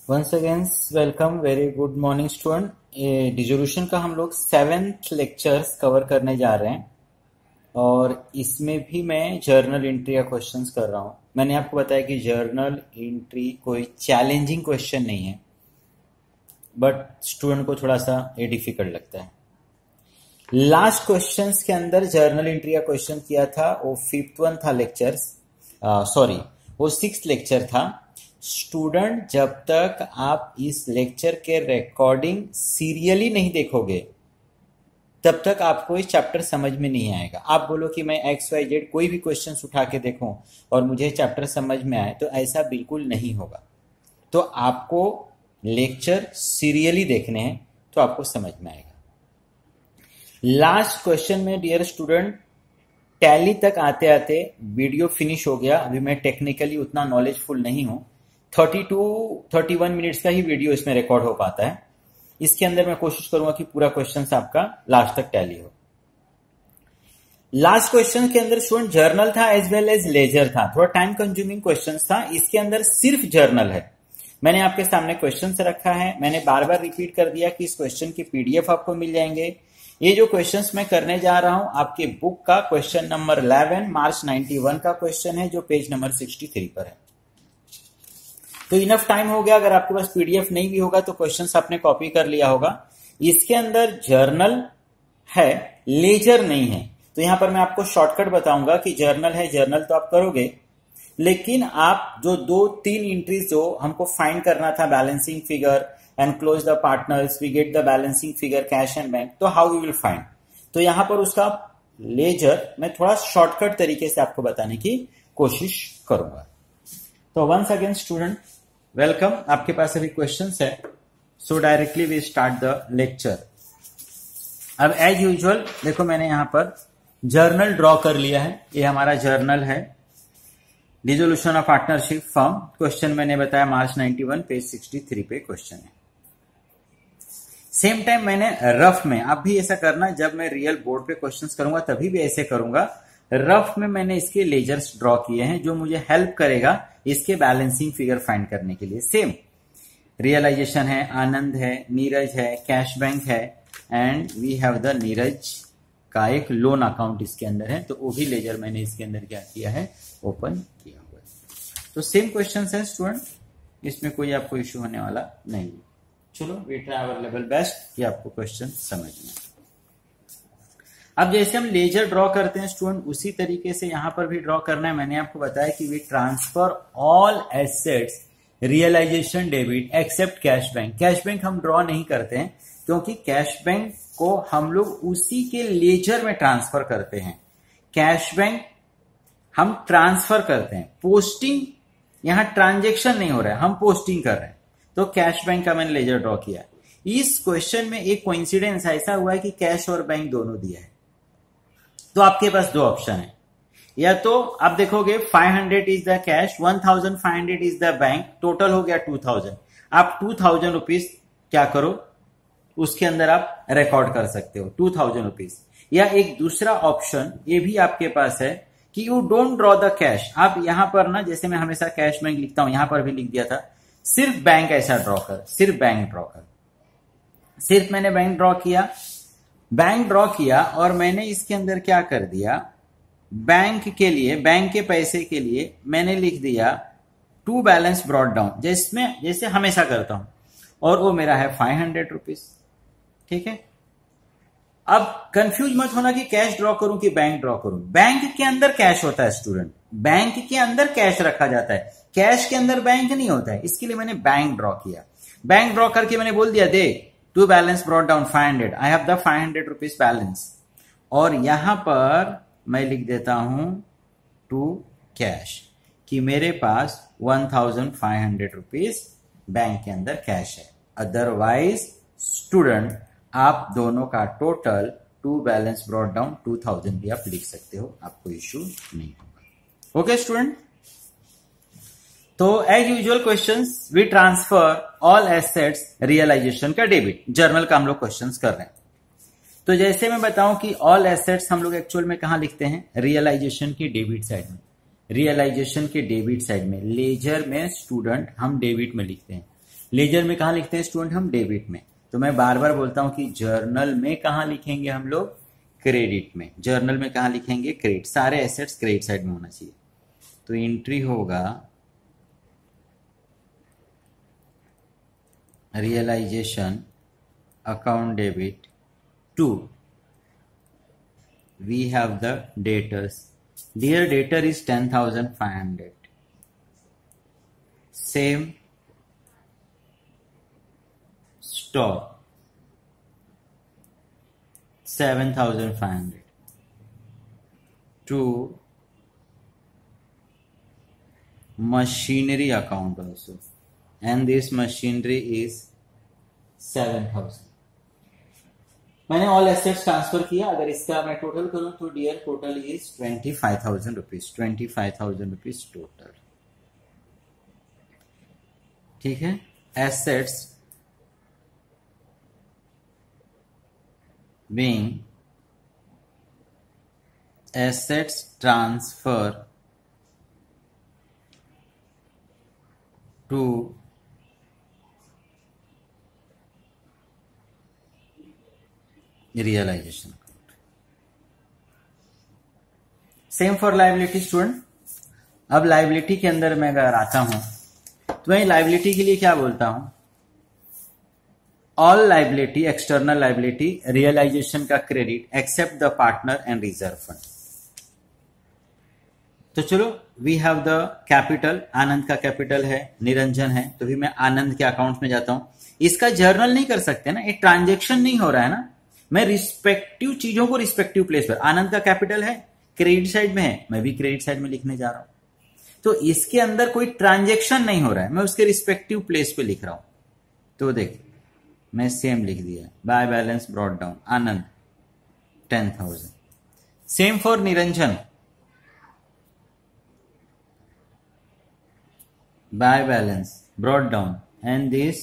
Once again welcome, very good morning student. ये dissolution का हम लोग 7th लेक्चर्स कवर करने जा रहे हैं और इसमें भी मैं जर्नल एंट्री या क्वेश्चंस कर रहा हूं। मैंने आपको बताया कि जर्नल एंट्री कोई चैलेंजिंग क्वेश्चन नहीं है, बट स्टूडेंट को थोड़ा सा ये डिफिकल्ट लगता है। लास्ट क्वेश्चंस के अंदर जर्नल एंट्री का क्वेश्चन किया था, वो 5th वन था लेक्चर्स, वो 6th लेक्चर था। स्टूडेंट, जब तक आप इस लेक्चर के रिकॉर्डिंग सीरियली नहीं देखोगे तब तक आपको इस चैप्टर समझ में नहीं आएगा। आप बोलो कि मैं XYZ कोई भी क्वेश्चन उठा के देखूं और मुझे चैप्टर समझ में आए, तो ऐसा बिल्कुल नहीं होगा। तो आपको लेक्चर सीरियली देखने हैं तो आपको समझ में आएगा। लास्ट क्वेश्चन में डियर स्टूडेंट, टैली तक आते आते वीडियो फिनिश हो गया। अभी मैं टेक्निकली उतना नॉलेजफुल नहीं हूं। 31 मिनट्स का ही वीडियो इसमें रिकॉर्ड हो पाता है। इसके अंदर मैं कोशिश करूंगा कि पूरा क्वेश्चन आपका लास्ट तक टैली हो। लास्ट क्वेश्चन के अंदर स्टूडेंट जर्नल था एज वेल एज लेजर था, थोड़ा टाइम कंज्यूमिंग क्वेश्चन था। इसके अंदर सिर्फ जर्नल है। मैंने आपके सामने क्वेश्चन रखा है, मैंने बार बार रिपीट कर दिया कि इस क्वेश्चन के PDF आपको मिल जाएंगे। ये जो क्वेश्चंस मैं करने जा रहा हूं आपके बुक का क्वेश्चन नंबर 11 मार्च 91 का क्वेश्चन है, जो पेज नंबर 63 पर है। तो इनफ टाइम हो गया। अगर आपके पास PDF नहीं भी होगा तो क्वेश्चंस आपने कॉपी कर लिया होगा। इसके अंदर जर्नल है, लेजर नहीं है। तो यहां पर मैं आपको शॉर्टकट बताऊंगा कि जर्नल है, जर्नल तो आप करोगे, लेकिन आप जो 2-3 एंट्रीज जो हमको फाइंड करना था, balancing figure and close the partners, we get the balancing figure cash and bank, तो how we will find। तो यहां पर उसका लेजर मैं थोड़ा शॉर्टकट तरीके से आपको बताने की कोशिश करूंगा। तो वंस अगेन स्टूडेंट वेलकम। आपके पास अभी क्वेश्चंस है, so directly we start the lecture. अब एज यूजुअल देखो, मैंने यहां पर जर्नल ड्रॉ कर लिया है। ये हमारा जर्नल है, dissolution of partnership firm. Question मैंने बताया मार्च 91 पेज 63 पे क्वेश्चन है। सेम टाइम मैंने रफ में, आप भी ऐसा करना, जब मैं रियल बोर्ड पे क्वेश्चंस करूंगा तभी भी ऐसे करूंगा। रफ में मैंने इसके लेजर्स ड्रॉ किए हैं जो मुझे हेल्प करेगा इसके बैलेंसिंग फिगर फाइंड करने के लिए। सेम रियलाइजेशन है, आनंद है, नीरज है, कैश बैंक है, and we have the Neeraj का एक लोन अकाउंट इसके अंदर है। तो वो भी लेजर मैंने इसके अंदर क्या किया है, ओपन किया हुआ है। तो सेम क्वेश्चन है स्टूडेंट, इसमें कोई आपको इश्यू होने वाला नहीं। चलो we try our level best कि आपको क्वेश्चन समझ में। अब जैसे हम लेजर ड्रॉ करते हैं स्टूडेंट, उसी तरीके से यहां पर भी ड्रॉ करना है। मैंने आपको बताया कि we transfer all assets realisation debit except cash bank. Cash bank हम ड्रॉ नहीं करते हैं क्योंकि कैश बैंक को हम लोग उसी के लेजर में ट्रांसफर करते हैं। कैश बैंक हम ट्रांसफर करते हैं, पोस्टिंग, यहां ट्रांजेक्शन नहीं हो रहा है, हम पोस्टिंग कर रहे हैं। तो कैश बैंक का मैंने लेजर ड्रॉ किया। इस क्वेश्चन में एक कोइंसिडेंस ऐसा हुआ है कि कैश और बैंक दोनों दिया है। तो आपके पास दो ऑप्शन है, या तो आप देखोगे 500 is the cash, 1500 is the bank, total हो गया 2000। आप 2000 रुपीज क्या करो, उसके अंदर आप रिकॉर्ड कर सकते हो 2000 रुपीज। या एक दूसरा ऑप्शन ये भी आपके पास है कि you don't draw the cash. आप यहां पर ना, जैसे मैं हमेशा कैश बैंक लिखता हूं, यहां पर भी लिख दिया था, सिर्फ बैंक ऐसा ड्रॉ कर, सिर्फ बैंक ड्रॉ कर। सिर्फ मैंने बैंक ड्रॉ किया और मैंने इसके अंदर क्या कर दिया, बैंक के लिए, बैंक के पैसे के लिए मैंने लिख दिया टू बैलेंस ब्रॉट डाउन, जैसे हमेशा करता हूं, और वो मेरा है 500 रुपीज। ठीक है। अब कंफ्यूज मत होना कि कैश ड्रॉ करूं कि बैंक ड्रॉ करूं। बैंक के अंदर कैश होता है स्टूडेंट, बैंक के अंदर कैश रखा जाता है, कैश के अंदर बैंक नहीं होता है। इसके लिए मैंने बैंक ड्रॉ किया। बैंक ड्रॉ करके मैंने बोल दिया, they to balance brought down 500, I have the 500 rupees balance. और यहां पर मैं लिख देता हूं टू कैश, कि मेरे पास 1500 रुपीज बैंक के अंदर कैश है। अदरवाइज स्टूडेंट आप दोनों का total two balance brought down 2000 भी आप लिख सकते हो, आपको इश्यू नहीं होगा। Okay student. तो as usual questions, we transfer all assets realisation का डेबिट। जर्नल का हम लोग क्वेश्चंस कर रहे हैं। तो जैसे मैं बताऊं कि ऑल एसेट्स हम लोग एक्चुअल में कहां लिखते हैं, रियलाइजेशन की डेबिट साइड में। रियलाइजेशन के डेबिट साइड में, लेजर में स्टूडेंट हम डेबिट में लिखते हैं। लेजर में कहाँ लिखते हैं स्टूडेंट हम? डेबिट में। तो मैं बार बार बोलता हूं कि जर्नल में कहाँ लिखेंगे हम लोग? क्रेडिट में। जर्नल में कहाँ लिखेंगे? क्रेडिट। सारे एसेट्स क्रेडिट साइड में होना चाहिए। तो एंट्री होगा realisation account debit to, we have the debtors. Dear debtor is 10,500. Same stock 7,500 to machinery account also, and this machinery is 7,000. मैंने ऑल एसेट्स ट्रांसफर किया। अगर इसका मैं टोटल करूं तो dear total is 25,000 rupees. 25,000 rupees total. ठीक है। Assets being assets transfer to realisation account. Same for liability student. अब लाइबिलिटी के अंदर मैं अगर आता हूं तो मैं लाइबिलिटी के लिए क्या बोलता हूं? All liability, external liability, realisation का credit except the partner and reserve fund. तो चलो, we have the capital. Anand का कैपिटल है, निरंजन है, तो भी मैं आनंद के अकाउंट में जाता हूं। इसका जर्नल नहीं कर सकते ना, एक ट्रांजेक्शन नहीं हो रहा है ना। मैं रिस्पेक्टिव चीजों को रिस्पेक्टिव प्लेस पर, आनंद का कैपिटल है, क्रेडिट साइड में है, मैं भी क्रेडिट साइड में लिखने जा रहा हूं। तो इसके अंदर कोई ट्रांजेक्शन नहीं हो रहा है, मैं उसके रिस्पेक्टिव प्लेस पे लिख रहा हूं। तो देख, मैं सेम लिख दिया, by balance brought down, Anand 10,000। Same for Niranjan, by balance brought down, and this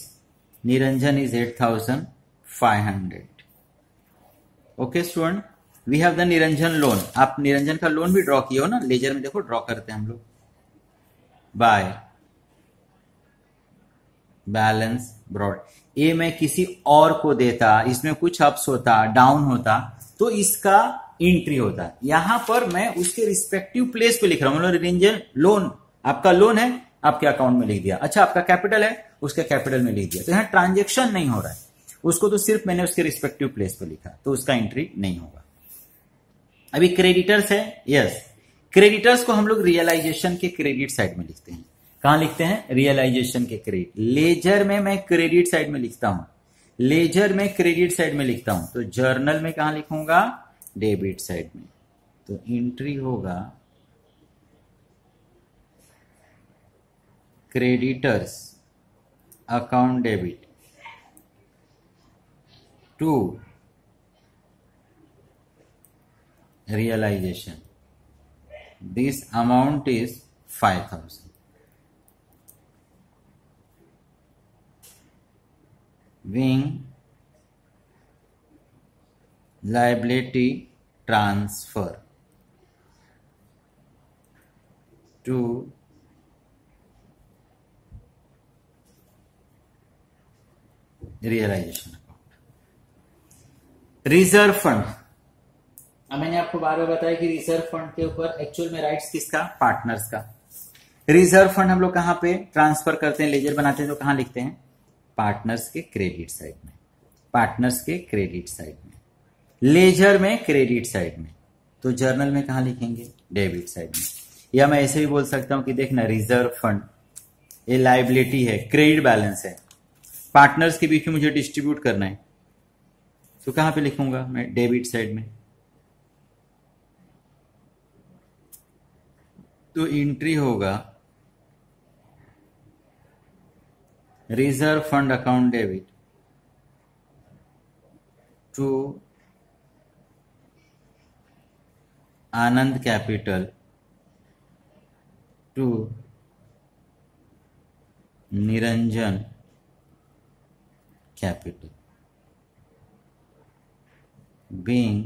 Niranjan is 8,500। Okay student, we have the Niranjan loan. आप निरंजन का लोन भी ड्रॉ किए हो ना, लेजर में देखो ड्रॉ करते हैं हम लोग। बाय बैलेंस ब्रॉड, ये मैं किसी और को देता, इसमें कुछ अप्स होता, डाउन होता, तो इसका एंट्री होता। यहां पर मैं उसके रिस्पेक्टिव प्लेस पे लिख रहा हूं। निरंजन लोन, आपका लोन है, आपके अकाउंट में लिख दिया। अच्छा, आपका कैपिटल है, उसके कैपिटल में लिख दिया। तो यहां ट्रांजेक्शन नहीं हो रहा है, उसको तो सिर्फ मैंने उसके रिस्पेक्टिव प्लेस पे लिखा, तो उसका एंट्री नहीं होगा। अभी क्रेडिटर्स है, यस, क्रेडिटर्स को हम लोग रियलाइजेशन के क्रेडिट साइड में लिखते हैं। कहां लिखते हैं? रियलाइजेशन के क्रेडिट। लेजर में मैं क्रेडिट साइड में लिखता हूं, लेजर में क्रेडिट साइड में लिखता हूं, तो जर्नल में कहां लिखूंगा? डेबिट साइड में। तो एंट्री होगा creditors account debit to realization. This amount is 5,000. Being liability transfer to realization account. Reserve fund, अब मैंने आपको बार बार बताया कि रिजर्व फंड के ऊपर एक्चुअल में राइट्स किसका? पार्टनर्स का। रिजर्व फंड हम लोग कहां पे ट्रांसफर करते हैं, लेजर बनाते हैं, तो कहां लिखते हैं? पार्टनर्स के क्रेडिट साइड में, पार्टनर्स के क्रेडिट साइड में, लेजर में क्रेडिट साइड में। तो जर्नल में कहां लिखेंगे? डेबिट साइड में। या मैं ऐसे भी बोल सकता हूं कि देखना, रिजर्व फंड ये लाइबिलिटी है, क्रेडिट बैलेंस है, पार्टनर्स के बीच में मुझे डिस्ट्रीब्यूट करना है, तो कहां पे लिखूंगा मैं? डेबिट साइड में। तो एंट्री होगा reserve fund account debit to Anand capital to Niranjan capital, being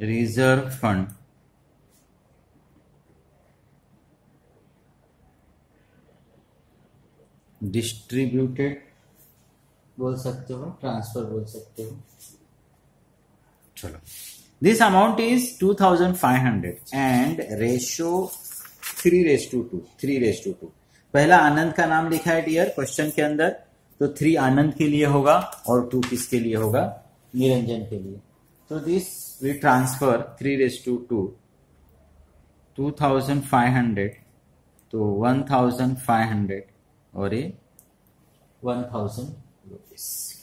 reserve fund distributed बोल सकते हो, ट्रांसफर बोल सकते हो। चलो, this amount is 2500 and ratio 3:2। 3:2। पहला आनंद का नाम लिखा है डियर क्वेश्चन के अंदर, तो 3 आनंद के लिए होगा और 2 किसके लिए होगा? निरंजन के लिए। तो दिस वी ट्रांसफर 3:2, 2500 तो 1500 और ये 1000 रुपीज।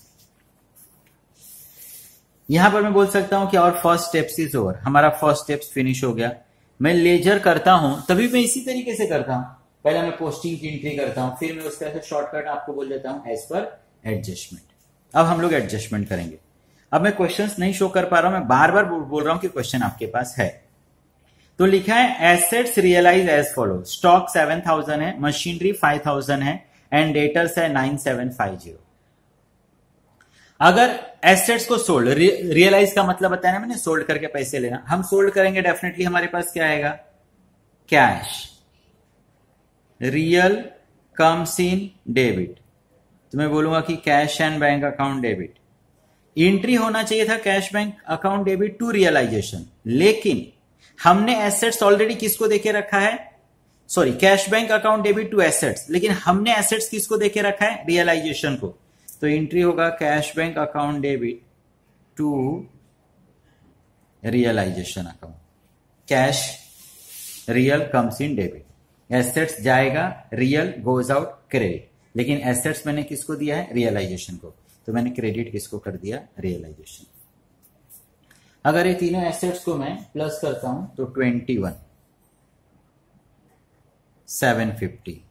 यहां पर मैं बोल सकता हूं कि और फर्स्ट स्टेप्स इज ओवर, हमारा फर्स्ट स्टेप्स फिनिश हो गया। मैं लेजर करता हूं तभी मैं इसी तरीके से करता हूं, पहले मैं पोस्टिंग की एंट्री करता हूं, फिर मैं उसका शॉर्टकट आपको बोल देता हूं एज पर एडजस्टमेंट। अब हम लोग एडजस्टमेंट करेंगे। अब मैं क्वेश्चंस नहीं शो कर पा रहा हूं, मैं बार बार बोल रहा हूं कि क्वेश्चन आपके पास है। तो लिखा है assets realise as follow, stock 7000 है, मशीनरी 5000 है एंड डेटर्स है 9750। अगर एसेट्स को सोल्ड, रियलाइज का मतलब बताया ना मैंने, सोल्ड करके पैसे लेना, हम सोल्ड करेंगे डेफिनेटली हमारे पास क्या आएगा? Cash. Real comes in debit, तो मैं बोलूंगा कि cash and bank account debit. Entry होना चाहिए था cash bank account debit to realisation, लेकिन हमने एसेट्स ऑलरेडी किसको देके रखा है? Sorry, cash bank account debit to assets, लेकिन हमने एसेट्स किसको देके रखा है? रियलाइजेशन को। तो एंट्री होगा cash bank account debit to realisation account. Cash real comes in debit, assets जाएगा, रियल गोज आउट क्रेडिट, लेकिन एसेट्स मैंने किसको दिया है? रियलाइजेशन को, तो मैंने क्रेडिट किसको कर दिया? रियलाइजेशन। अगर ये तीनों एसेट्स को मैं प्लस करता हूं तो 21,750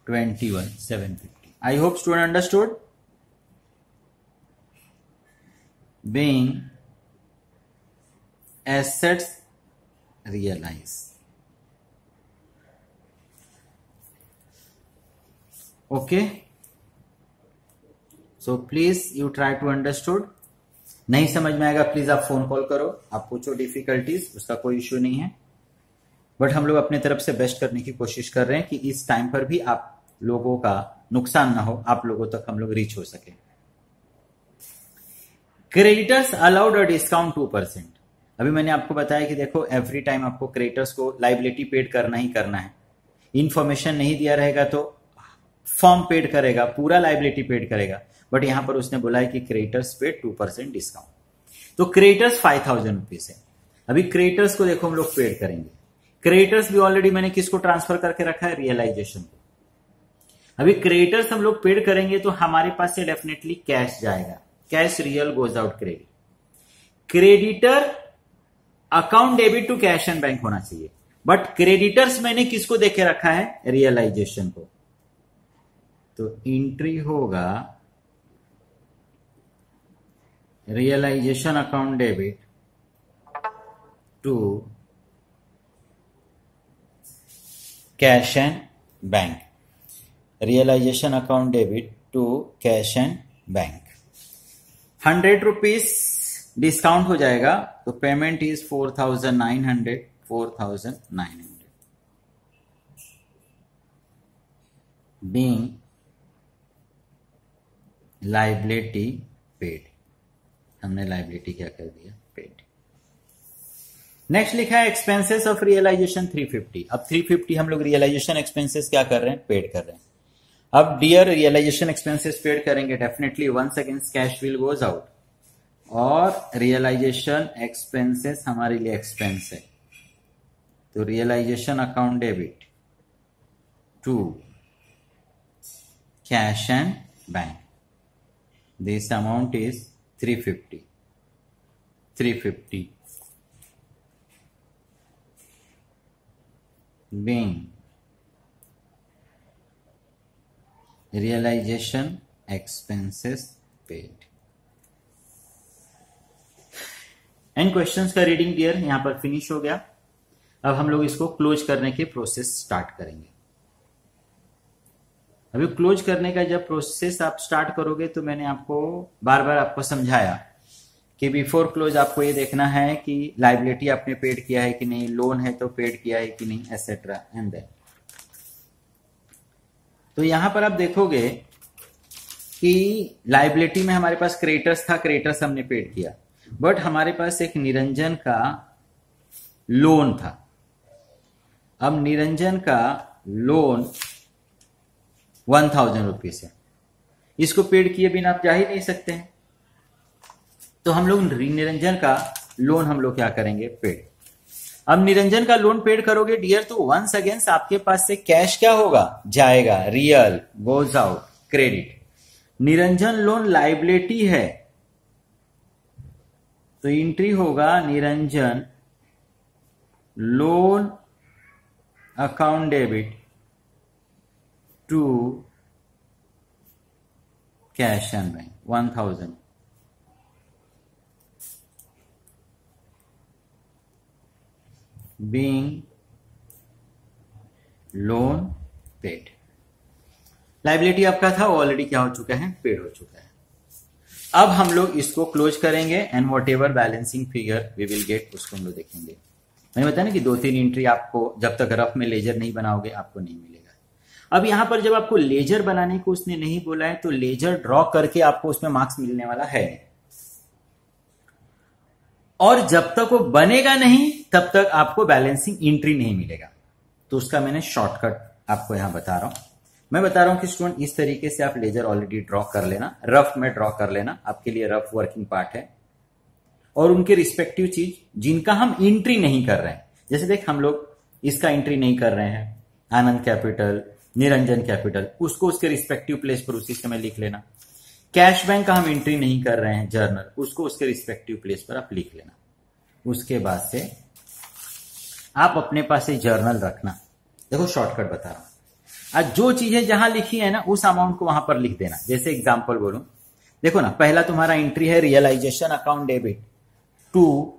21,750। I hope student understood. Being assets realize. Okay. So please you try to understood. नहीं समझ में आएगा प्लीज आप फोन कॉल करो, आप पूछो डिफिकल्टीज, उसका कोई इश्यू नहीं है। बट हम लोग अपने तरफ से बेस्ट करने की कोशिश कर रहे हैं कि इस टाइम पर भी आप लोगों का नुकसान ना हो, आप लोगों तक हम लोग रीच हो सके। क्रेडिटर्स अलाउड अ डिस्काउंट 2%। अभी मैंने आपको बताया कि देखो एवरी टाइम आपको क्रेडिटर्स को लाइबिलिटी पेड करना ही करना है। इंफॉर्मेशन नहीं दिया रहेगा तो फॉर्म पेड करेगा, पूरा लाइबिलिटी पेड करेगा, बट यहां पर उसने बोला है कि क्रेडिटर्स पे 2% डिस्काउंट। तो क्रेडिटर्स 5000 रुपीज है। अभी क्रेडिटर्स को देखो हम लोग पेड करेंगे। क्रेडिटर्स भी ऑलरेडी मैंने किसको ट्रांसफर करके रखा है? रियलाइजेशन को। अभी क्रेडिटर्स हम लोग पेड करेंगे तो हमारे पास से डेफिनेटली कैश जाएगा, cash real goes out credit. Creditor account debit to cash and bank होना चाहिए, बट क्रेडिटर्स मैंने किसको देके रखा है? रियलाइजेशन को। तो एंट्री होगा realisation account debit to cash and bank. Realisation account debit to cash and bank. 100 rupees discount हो जाएगा, तो payment is 4,900। 4,900 being liability paid. हमने लाइबिलिटी क्या कर दिया? पेड। नेक्स्ट लिखा है एक्सपेंसेस ऑफ रियलाइजेशन 350। अब 350 हम लोग रियलाइजेशन एक्सपेंसेस क्या कर रहे हैं? पेड कर रहे हैं। अब डियर रियलाइजेशन एक्सपेंसेस पेड करेंगे definitely once against cash will goes out, और रियलाइजेशन एक्सपेंसेस हमारे लिए एक्सपेंस है, तो realisation account debit to cash and bank. This amount is 350 being realization expenses paid। And questions का रीडिंग डियर यहां पर finish हो गया। अब हम लोग इसको क्लोज करने की प्रोसेस स्टार्ट करेंगे। अभी क्लोज करने का जब प्रोसेस आप स्टार्ट करोगे तो मैंने आपको बार बार आपको समझाया कि बिफोर क्लोज आपको ये देखना है कि लाइबिलिटी आपने पेड किया है कि नहीं, लोन है तो पेड किया है कि नहीं, एटसेट्रा। एंड देन तो यहां पर आप देखोगे कि लाइबिलिटी में हमारे पास क्रेडिटर्स था, क्रेडिटर्स हमने पेड किया, बट हमारे पास एक निरंजन का लोन था। अब निरंजन का लोन 1000 रुपीज है, इसको पेड किए बिना आप जा ही नहीं सकते हैं। तो हम लोग निरंजन का लोन हम लोग क्या करेंगे, पेड। अब निरंजन का लोन पेड करोगे डियर, तो वंस अगेंस्ट आपके पास से कैश क्या होगा, जाएगा, real goes out, credit. Niranjan loan liability है तो एंट्री होगा Niranjan loan account debit to cash and bank 1000, being loan paid. Liability आपका था वो ऑलरेडी क्या हो चुका है, पेड हो चुका है। अब हम लोग इसको क्लोज करेंगे and whatever balancing figure we will get उसको हम लोग देखेंगे। मैंने बताया ना कि 2-3 एंट्री आपको जब तक रफ में लेजर नहीं बनाओगे आपको नहीं मिलेगा। अब यहां पर जब आपको लेजर बनाने को उसने नहीं बोला है तो लेजर ड्रॉ करके आपको उसमें मार्क्स मिलने वाला है, और जब तक वो बनेगा नहीं तब तक आपको बैलेंसिंग एंट्री नहीं मिलेगा। तो उसका मैंने शॉर्टकट आपको यहां बता रहा हूं। मैं बता रहा हूं कि स्टूडेंट इस तरीके से आप लेजर ऑलरेडी ड्रॉ कर लेना, रफ में ड्रॉ कर लेना, आपके लिए रफ वर्किंग पार्ट है। और उनके रिस्पेक्टिव चीज जिनका हम एंट्री नहीं कर रहे हैं, जैसे देख हम लोग इसका एंट्री नहीं कर रहे हैं, आनंद कैपिटल, निरंजन कैपिटल, उसको उसके रिस्पेक्टिव प्लेस पर उसी समय लिख लेना। कैश बैंक का हम एंट्री नहीं कर रहे हैं, जर्नल, उसको उसके रिस्पेक्टिव प्लेस पर आप लिख लेना। उसके बाद से आप अपने पास से जर्नल रखना। देखो शॉर्टकट बता रहा हूं, आज जो चीजें जहां लिखी है ना उस अमाउंट को वहां पर लिख देना। जैसे एग्जांपल बोलूं, देखो ना, पहला तुम्हारा एंट्री है realisation account debit to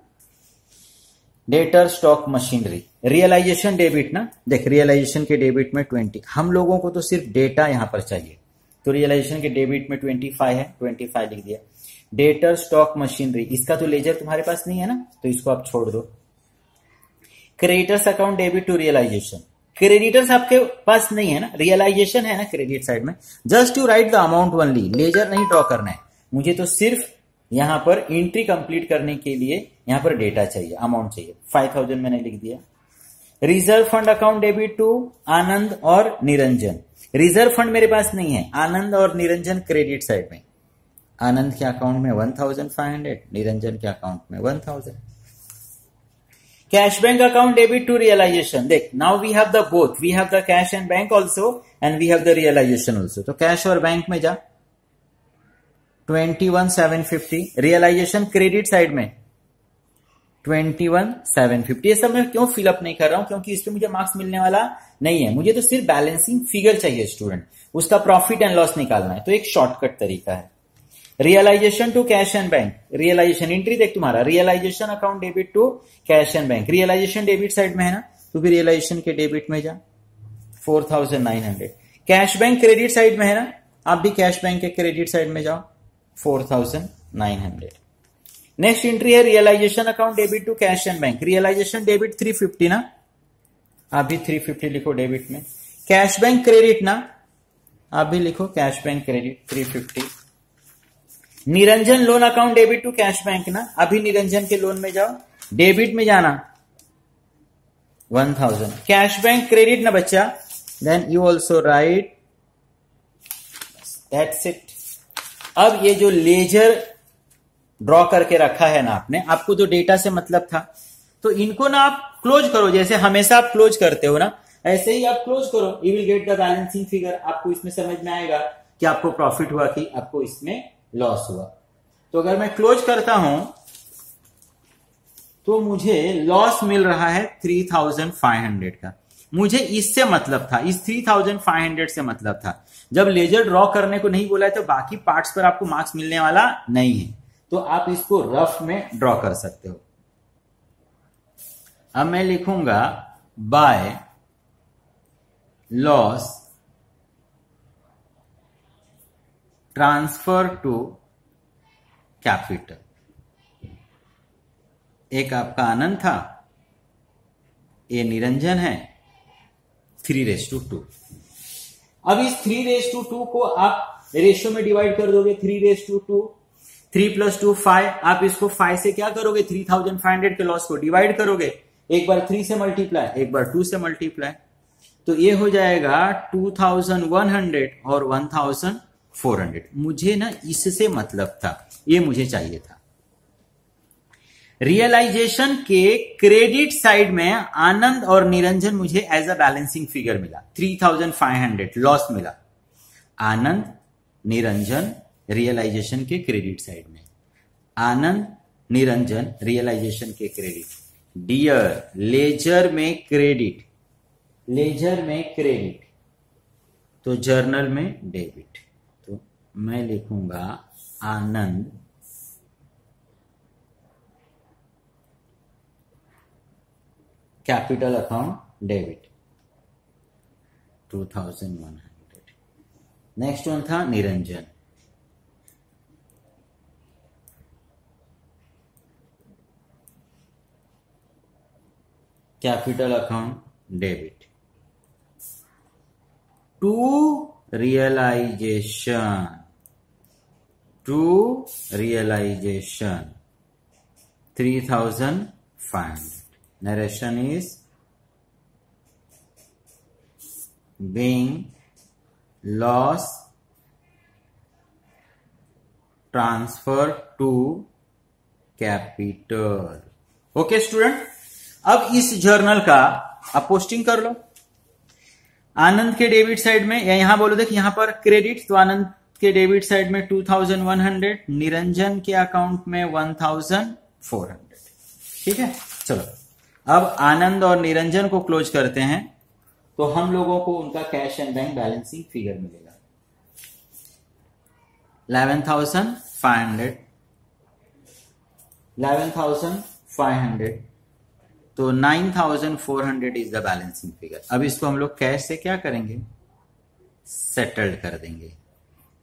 debtor stock machinery. Realisation debit ना, देख रियलाइजेशन के डेबिट में 20, हम लोगों को तो सिर्फ डेटा यहां पर चाहिए, तो रियलाइजेशन के डेबिट में 25 है, 25 लिख दिया। डेटर स्टॉक मशीनरी, इसका तो लेजर तुम्हारे पास नहीं है ना, तो इसको आप छोड़ दो। Creditors account debit to realisation, creditors आपके पास नहीं है ना, रियलाइजेशन है ना क्रेडिट साइड में। Just to write the amount only, ledger नहीं ड्रॉ करना है मुझे, तो सिर्फ यहां पर एंट्री कंप्लीट करने के लिए यहां पर डेटा चाहिए, अमाउंट चाहिए। 5000 मैंने लिख दिया। Reserve fund account debit to Anand और निरंजन, रिजर्व फंड मेरे पास नहीं है, आनंद और निरंजन क्रेडिट साइड में, आनंद के अकाउंट में 1500, निरंजन के अकाउंट में 1000। Cash bank account debit to realisation, देख now we have the both, we have the cash and bank also and we have the realisation also. तो कैश और बैंक में जा, 21,750, रियलाइजेशन क्रेडिट साइड में 21,750। ये सब मैं क्यों फिलअप नहीं कर रहा हूं, क्योंकि इस पे मुझे मार्क्स मिलने वाला नहीं है, मुझे तो सिर्फ बैलेंसिंग फिगर चाहिए स्टूडेंट, उसका प्रॉफिट एंड लॉस निकालना है। तो एक शॉर्टकट तरीका है, realisation to cash and bank, realisation entry देख तुम्हारा, realisation account debit to cash and bank, realisation debit side में है ना, तो फिर रियलाइजेशन के डेबिट में जा 4,900। कैश बैंक क्रेडिट साइड में है ना, आप भी कैश बैंक के क्रेडिट साइड में जाओ 4,900। नेक्स्ट एंट्री है realisation account debit to cash and bank, realisation debit 350 ना, आप भी 350 लिखो डेबिट में। कैश बैंक क्रेडिट ना, आप भी लिखो cash bank credit 350। Niranjan loan account debit to cash bank ना, अभी निरंजन के लोन में जाओ, डेबिट में जाना 1000। कैश बैंक क्रेडिट ना बच्चा, then you also write, that's it. अब ये जो लेजर ड्रॉ करके रखा है ना आपने, आपको जो डेटा से मतलब था, तो इनको ना आप क्लोज करो, जैसे हमेशा आप क्लोज करते हो ना, ऐसे ही आप क्लोज करो। You will get the balancing figure, आपको इसमें समझ में आएगा कि आपको प्रॉफिट हुआ कि आपको इसमें लॉस हुआ। तो अगर मैं क्लोज करता हूं तो मुझे लॉस मिल रहा है 3,500 का। मुझे इससे मतलब था, इस 3,500 से मतलब था। जब लेजर ड्रॉ करने को नहीं बोला है तो बाकी पार्ट्स पर आपको मार्क्स मिलने वाला नहीं है, तो आप इसको रफ में ड्रॉ कर सकते हो। अब मैं लिखूंगा by loss transfer to capital. एक आपका आनंद था, ये निरंजन है, 3:2। अब इस 3:2 को आप रेशियो में डिवाइड कर दोगे, 3:2, 3 + 2 5, आप इसको 5 से क्या करोगे, 3500 के लॉस को डिवाइड करोगे, एक बार 3 से मल्टीप्लाई, एक बार 2 से मल्टीप्लाई, तो ये हो जाएगा 2100 और 1400। मुझे ना इससे मतलब था, ये मुझे चाहिए था। रियलाइजेशन के क्रेडिट साइड में आनंद और निरंजन मुझे एज अ बैलेंसिंग फिगर मिला, 3500 लॉस मिला। आनंद निरंजन रियलाइजेशन के क्रेडिट साइड में, आनंद निरंजन रियलाइजेशन के क्रेडिट, डियर लेजर में क्रेडिट, लेजर में क्रेडिट, तो जर्नल में डेबिट। तो मैं लिखूंगा Anand capital account debit 2100। Next one था Niranjan, capital account debit. To realisation, to realisation 3500। Narration is being loss transfer to capital। Okay student, अब इस जर्नल का आप पोस्टिंग कर लो। आनंद के डेबिट साइड में, या यहां बोलो, देख यहां पर क्रेडिट, तो आनंद के डेबिट साइड में 2100, निरंजन के अकाउंट में 1400। ठीक है, चलो अब आनंद और निरंजन को क्लोज करते हैं, तो हम लोगों को उनका cash and bank balancing figure मिलेगा 11,500, 11,500, तो 9,400 इज द बैलेंसिंग फिगर। अब इसको हम लोग कैश से क्या करेंगे, सेटल्ड कर देंगे।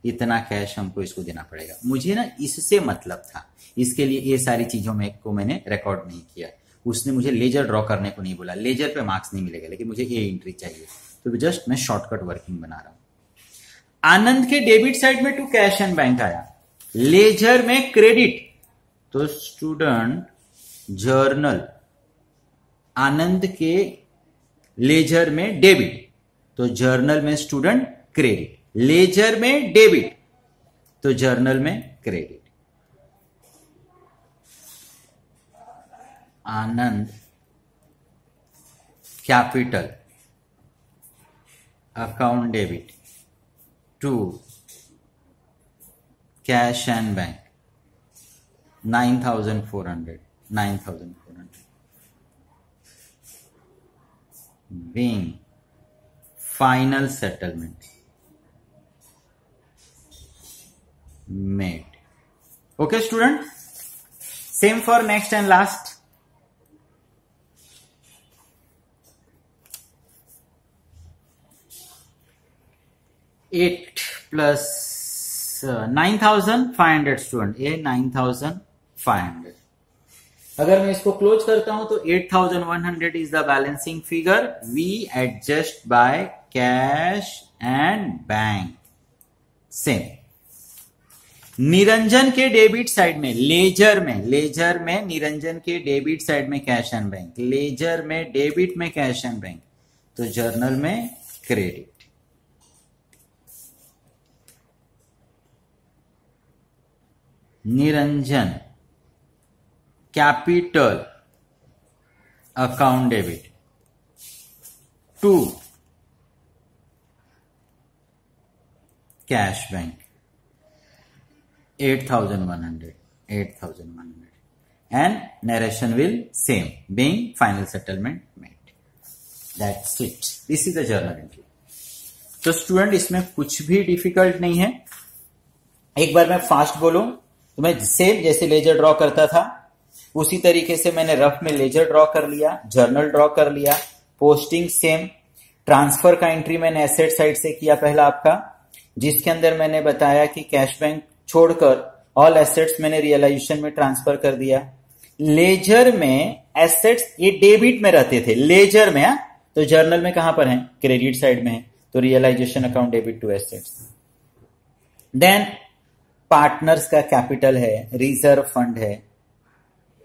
इतना कैश हमको इसको देना पड़ेगा। मुझे ना इससे मतलब था, इसके लिए ये सारी चीजों में को मैंने रिकॉर्ड नहीं किया। उसने मुझे लेजर ड्रॉ करने को नहीं बोला, लेजर पे मार्क्स नहीं मिलेगा, लेकिन मुझे ये एंट्री चाहिए, तो जस्ट मैं शॉर्टकट वर्किंग बना रहा हूं। आनंद के डेबिट साइड में टू कैश एंड बैंक आया, लेजर में क्रेडिट, तो स्टूडेंट जर्नल, आनंद के लेजर में डेबिट, तो जर्नल में स्टूडेंट क्रेडिट, लेजर में डेबिट, तो जर्नल में credit. Anand capital account debit to cash and bank 9,400, 9,400 being final settlement made। Okay student, same for next and last। 8 plus 9,500 student, ये 9,500। अगर मैं इसको क्लोज करता हूं तो 8,100 is the balancing figure. We adjust by cash and bank. Same Niranjan के debit side में, ledger में निरंजन के डेबिट साइड में कैश एंड बैंक, लेजर में डेबिट में कैश एंड बैंक, तो जर्नल में credit. Niranjan capital account debit to cash bank 8,100, 8,100 and narration will same, being final settlement made। That's it, this is the journal entry। तो student इसमें कुछ भी difficult नहीं है। एक बार मैं फास्ट बोलूं तो मैं सेम जैसे लेजर ड्रॉ करता था उसी तरीके से मैंने रफ में लेजर ड्रॉ कर लिया, जर्नल ड्रॉ कर लिया, पोस्टिंग सेम, ट्रांसफर का एंट्री मैंने एसेट साइड से किया पहला आपका, जिसके अंदर मैंने बताया कि कैश बैंक छोड़कर ऑल एसेट्स मैंने रियलाइजेशन में ट्रांसफर कर दिया। लेजर में एसेट्स ये डेबिट में रहते थे, लेजर में तो जर्नल में कहां पर है, क्रेडिट साइड में है, तो realisation account debit to assets. Then partners का कैपिटल है, रिजर्व फंड है,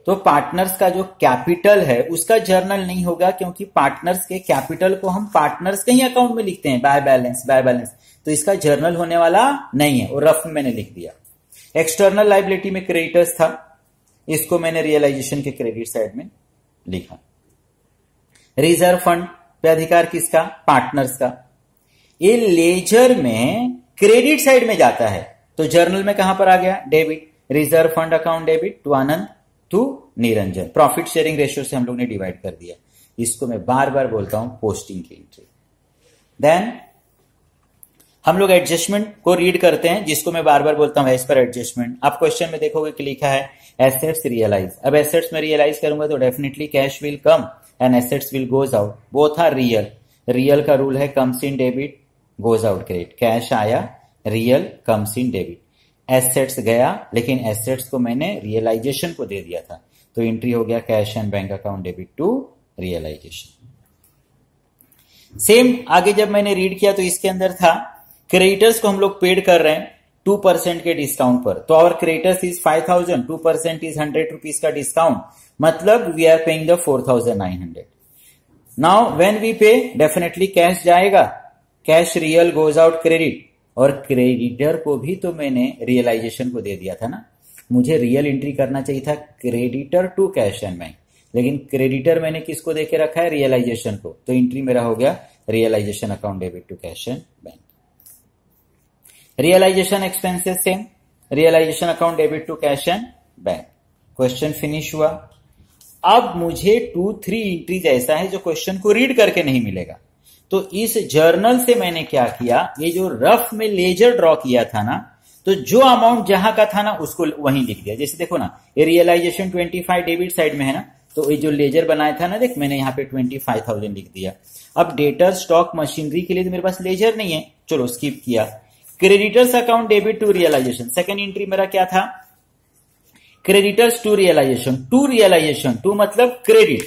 तो पार्टनर्स का जो कैपिटल है उसका जर्नल नहीं होगा, क्योंकि पार्टनर्स के कैपिटल को हम पार्टनर्स के ही अकाउंट में लिखते हैं, बाय बैलेंस, तो इसका जर्नल होने वाला नहीं है, और रफ में मैंने लिख दिया। एक्सटर्नल लायबिलिटी में क्रेडिटर्स था, इसको मैंने रियलाइजेशन के क्रेडिट साइड में लिखा। रिजर्व फंड पे अधिकार किसका? पार्टनर्स का। ये लेजर में क्रेडिट साइड में जाता है, तो जर्नल में कहां पर आ गया? Debit. Reserve fund account debit to Anand to Niranjan, profit sharing ratio से हम लोग ने डिवाइड कर दिया। इसको मैं बार बार बोलता हूं पोस्टिंग की एंट्री। देन हम लोग एडजस्टमेंट को रीड करते हैं, जिसको मैं बार बार बोलता हूं एज पर एडजस्टमेंट। आप क्वेश्चन में देखोगे कि लिखा है एसेट्स रियलाइज। अब एसेट्स में रियलाइज करूंगा तो definitely cash will come and assets will goes out, both are real. Real का रूल है comes in debit goes out credit. Cash आया, real comes in debit. Assets गया, लेकिन एसेट्स को मैंने रियलाइजेशन को दे दिया था, तो एंट्री हो गया cash and bank account debit to realisation. Same आगे जब मैंने रीड किया तो इसके अंदर था क्रेडिटर्स को हम लोग पेड कर रहे हैं 2% के डिस्काउंट पर, तो our creditors is 5000, 2% is 100 rupees का डिस्काउंट, मतलब we are paying the 4900। Now when we pay, definitely cash जाएगा, cash real goes out credit, और क्रेडिटर को भी तो मैंने रियलाइजेशन को दे दिया था ना। मुझे रियल एंट्री करना चाहिए था creditor to cash and bank, लेकिन क्रेडिटर मैंने किसको देके रखा है? रियलाइजेशन को, तो एंट्री मेरा हो गया realisation account debit to cash and bank. Realisation expenses same, realisation account debit to cash and bank. Question finish हुआ। अब मुझे 2-3 एंट्रीज ऐसा है जो क्वेश्चन को रीड करके नहीं मिलेगा, तो इस जर्नल से मैंने क्या किया, ये जो रफ में लेजर ड्रॉ किया था ना, तो जो अमाउंट जहां का था ना उसको वहीं लिख दिया। जैसे देखो ना, ये रियलाइजेशन 25 डेबिट साइड में है ना, तो ये जो लेजर बनाया था ना, देख मैंने यहाँ पे 25,000 लिख दिया। अब डेटर स्टॉक मशीनरी के लिए तो मेरे पास लेजर नहीं है, चलो स्किप किया। Creditors account debit to realisation, second entry मेरा क्या था? क्रेडिटर्स टू रियलाइजेशन, टू मतलब क्रेडिट,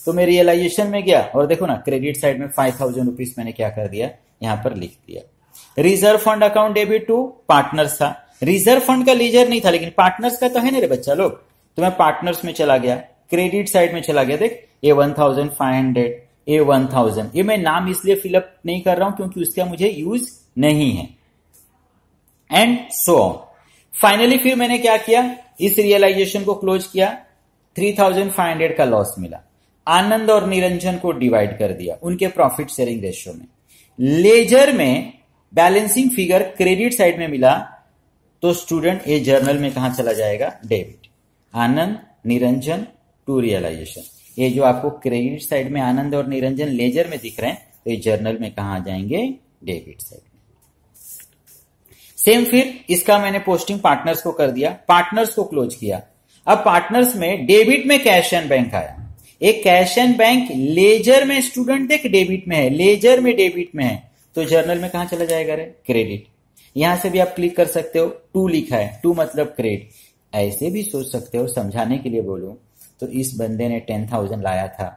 तो मैं रियलाइजेशन में गया और देखो ना क्रेडिट साइड में 5000 रुपीज मैंने क्या कर दिया, यहां पर लिख दिया। Reserve fund account debit to partners था, रिजर्व फंड का लेजर नहीं था, लेकिन पार्टनर्स का तो है ना रे बच्चा लोग, तो मैं पार्टनर्स में चला गया, क्रेडिट साइड में चला गया। देख ये 1500, ये 1000, ये मैं नाम इसलिए फिलअप नहीं कर रहा हूं क्योंकि उसका मुझे यूज नहीं है, एंड सो ऑन। फाइनली फिर मैंने क्या किया, इस रियलाइजेशन को क्लोज किया, 3500 का लॉस मिला। आनंद और निरंजन को डिवाइड कर दिया उनके प्रॉफिट शेयरिंग रेशियो में। लेजर में बैलेंसिंग फिगर क्रेडिट साइड में मिला, तो स्टूडेंट ये जर्नल में कहां चला जाएगा? Debit. Anand Niranjan to realisation, ये जो आपको क्रेडिट साइड में आनंद और निरंजन लेजर में दिख रहे हैं, तो ये जर्नल में कहां आ जाएंगे? डेबिट साइड में। सेम फिर इसका मैंने पोस्टिंग पार्टनर्स को कर दिया, पार्टनर्स को क्लोज किया। अब पार्टनर्स में डेबिट में कैश एंड बैंक आया, एक कैश एंड बैंक लेजर में स्टूडेंट देख डेबिट में है, लेजर में डेबिट में है, तो जर्नल में कहां चला जाएगा रे? क्रेडिट। यहां से भी आप क्लिक कर सकते हो, टू लिखा है, टू मतलब क्रेडिट। ऐसे भी सोच सकते हो, समझाने के लिए बोलूं तो इस बंदे ने 10,000 लाया था,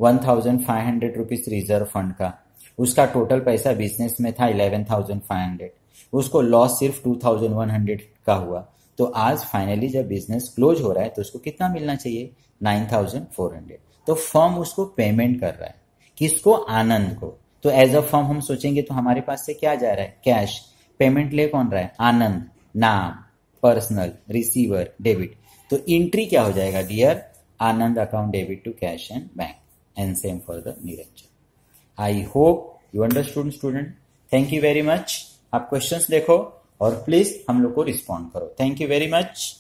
1500 रुपीज रिजर्व फंड का, उसका टोटल पैसा बिजनेस में था 11,500, उसको लॉस सिर्फ 2,100 का हुआ, तो आज फाइनली जब बिजनेस क्लोज हो रहा है तो उसको कितना मिलना चाहिए? 9,400। तो फर्म उसको पेमेंट कर रहा है, किसको? आनंद को। तो एज अ फर्म हम सोचेंगे तो हमारे पास से क्या जा रहा है? कैश। पेमेंट ले कौन रहा है? आनंद। नाम, पर्सनल, रिसीवर, डेबिट। तो एंट्री क्या हो जाएगा dear? Anand account debit to cash and bank, and same for the Niranjan. I hope you understood student. Thank you very much. आप क्वेश्चंस देखो और प्लीज हम लोग को रिस्पॉन्ड करो। Thank you very much.